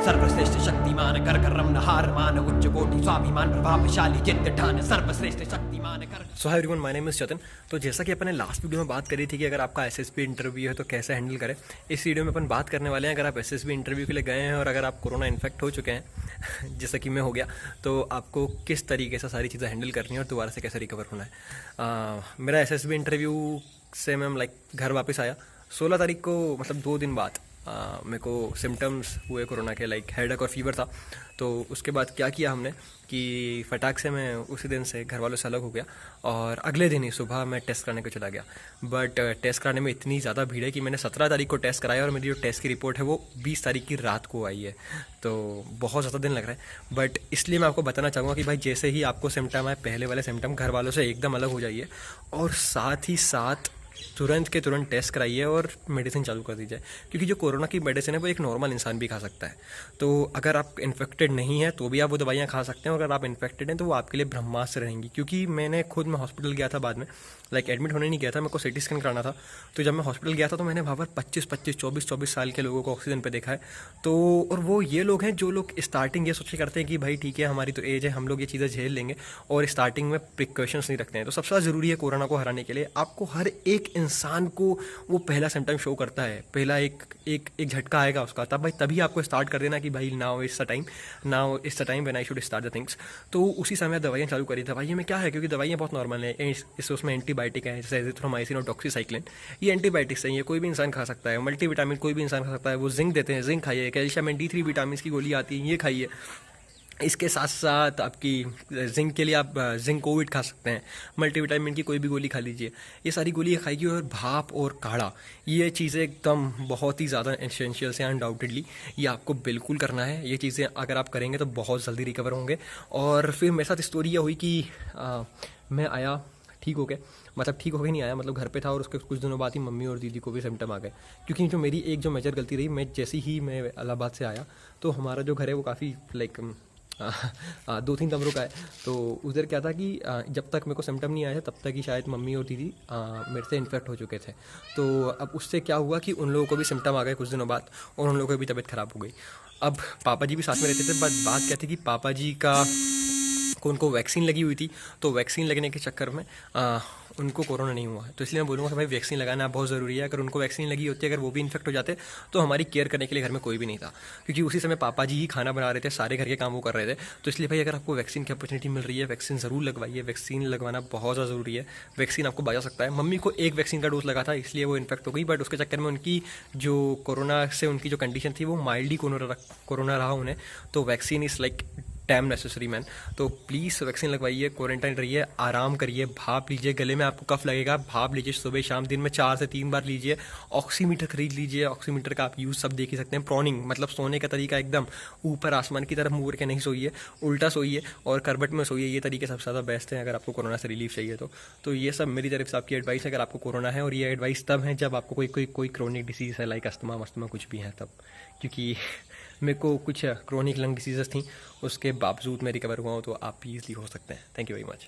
सर्वश्रेष्ठ शक्तिमान कर कर्म हार मान उच्च कोटि स्वाभिमान प्रभावशाली जित ठान सर्वश्रेष्ठ शक्तिमान कर। So hi everyone, my name is Chetan. तो जैसा कि अपन ने लास्ट वीडियो में बात करी थी कि अगर आपका एसएसबी इंटरव्यू है तो कैसे हैंडल करें, इस वीडियो में अपन बात करने वाले हैं अगर आप एसएसबी इंटरव्यू के लिए गए हैं और अगर आप कोरोना इन्फेक्ट हो चुके हैं जैसा कि मैं हो गया, तो आपको किस तरीके से सारी चीज़ें हैंडल करनी है और दोबारा से कैसे रिकवर होना है। मेरा एसएसबी इंटरव्यू से मैं घर वापस आया 16 तारीख को, मतलब 2 दिन बाद मेरे को सिम्टम्स हुए कोरोना के, हेडेक और फीवर था। तो उसके बाद क्या किया हमने कि फटाक से मैं उसी दिन से घर वालों से अलग हो गया और अगले दिन ही सुबह मैं टेस्ट कराने को चला गया। बट टेस्ट कराने में इतनी ज़्यादा भीड़ है कि मैंने 17 तारीख को टेस्ट कराया और मेरी जो टेस्ट की रिपोर्ट है वो 20 तारीख की रात को आई है। तो बहुत ज़्यादा दिन लग रहा है। बट इसलिए मैं आपको बताना चाहूँगा कि भाई जैसे ही आपको सिम्टम आए, पहले वाले सिम्टम घर वालों से एकदम अलग हो जाइए और साथ ही साथ तुरंत के तुरंत टेस्ट कराइए और मेडिसिन चालू कर दीजिए, क्योंकि जो कोरोना की मेडिसिन है वो एक नॉर्मल इंसान भी खा सकता है। तो अगर आप इन्फेक्टेड नहीं है तो भी आप वो दवाइयाँ खा सकते हैं, और अगर आप इन्फेक्टेड हैं तो वो आपके लिए ब्रह्मास्त्र रहेंगी। क्योंकि मैं हॉस्पिटल गया था बाद में, एडमिट होने नहीं गया था, मेरे को सिटी स्कैन कराना था। तो जब मैं हॉस्पिटल गया था तो मैंने वहाँ पर 24 साल के लोगों को ऑक्सीजन पे देखा है। तो और वो ये लोग हैं जो लोग स्टार्टिंग ये सोच के करते हैं कि भाई ठीक है हमारी तो एज है, हम लोग ये चीज़ें झेल लेंगे, और स्टार्टिंग में प्रिकॉशंस नहीं रखते हैं। तो सबसे ज़्यादा ज़रूरी है कोरोना को हराने के लिए आपको हर एक इंसान को वो पहला सिम्टम शो करता है, पहला एक झटका आएगा उसका, तब भाई तभी आपको स्टार्ट कर देना कि भाई now it's the time when I should start the things. तो उसी समय दवाइयाँ चालू करी। दवाइयों में क्या है, क्योंकि दवाइयाँ बहुत नॉर्मल है, इस उसमें एंटीबायोटिक है जैसे एजिथ्रोमाइसिन और डॉक्सीसाइक्लिन। ये एंटीबायोटिक्स हैं, ये कोई भी इंसान खा सकता है। मल्टीविटामिन कोई भी इंसान खा सकता है। वो जिंक देते हैं, जिंक खाइए। कैल्शियम एंड D3 विटामिन की गोली आती है, ये खाइए। इसके साथ साथ आपकी जिंक के लिए आप जिंक कोविड खा सकते हैं। मल्टीविटामिन की कोई भी गोली खा लीजिए। ये सारी गोली खाइए। और भाप और काढ़ा, ये चीज़ें एकदम बहुत ही ज़्यादा एसेंशियल से अनडाउटेडली ये आपको बिल्कुल करना है। ये चीज़ें अगर आप करेंगे तो बहुत जल्दी रिकवर होंगे। और फिर मेरे साथ स्टोरी ये हुई कि मैं आया ठीक हो गए, मतलब ठीक हो गए नहीं आया, मतलब घर पे था, और उसके कुछ दिनों बाद ही मम्मी और दीदी को भी सिम्टम आ गए। क्योंकि जो मेरी एक जो मेजर गलती रही, मैं जैसे ही मैं इलाहाबाद से आया तो हमारा जो घर है वो काफ़ी 2-3 कमरों का है। तो उधर क्या था कि जब तक मेरे को सिम्टम नहीं आया तब तक ही शायद मम्मी और दीदी मेरे से इन्फेक्ट हो चुके थे। तो अब उससे क्या हुआ कि उन लोगों को भी सिम्टम आ गए कुछ दिनों बाद, और उन लोगों की भी तबीयत ख़राब हो गई। अब पापा जी भी साथ में रहते थे, बट बात क्या थी कि पापा जी उनको वैक्सीन लगी हुई थी। तो वैक्सीन लगने के चक्कर में उनको कोरोना नहीं हुआ। तो इसलिए मैं बोलूँगा कि भाई वैक्सीन लगाना बहुत ज़रूरी है। अगर उनको वैक्सीन लगी होती, अगर वो भी इन्फेक्ट हो जाते तो हमारी केयर करने के लिए घर में कोई भी नहीं था, क्योंकि उसी समय पापा जी ही खाना बना रहे थे, सारे घर के काम वो कर रहे थे। तो इसलिए भाई अगर आपको वैक्सीन की अपॉर्चुनिटी मिल रही है, वैक्सीन ज़रूर लगवाइए। वैक्सीन लगवाना बहुत ज़्यादा ज़रूरी है। वैक्सीन आपको बचा सकता है। मम्मी को एक वैक्सीन का डोज लगा था, इसलिए वो इन्फेक्ट हो गई, बट उसके चक्कर में उनकी जो कोरोना से उनकी जो कंडीशन थी वो माइल्डली कोरोना रहा उन्हें। तो vaccine is dam necessary man. तो प्लीज़ वैक्सीन लगवाइए, क्वारंटाइन रहिए, आराम करिए, भाप लीजिए। गले में आपको कफ लगेगा, भाप लीजिए सुबह शाम, दिन में 4 से 3 बार लीजिए। ऑक्सीमीटर खरीद लीजिए, ऑक्सीमीटर का आप यूज़ सब देख ही सकते हैं। प्रॉनिंग मतलब सोने का तरीका एकदम ऊपर आसमान की तरफ मुँह करके नहीं सोइए, उल्टा सोइए और करवट में सोइए। ये तरीके सबसे ज़्यादा बेस्ट है अगर आपको कोरोना से रिलीफ चाहिए तो ये सब मेरी तरफ से आपकी एडवाइस है अगर आपको कोरोना है। और ये एडवाइस तब है जब आपको कोई क्रोनिक डिसीज़ है, लाइक अस्थमा कुछ भी है तब, क्योंकि मेरे को कुछ क्रोनिक लंग डिसीजेस थी, उसके बावजूद मैं रिकवर हुआ हूँ। तो आप भी ईजिली हो सकते हैं। Thank you very much.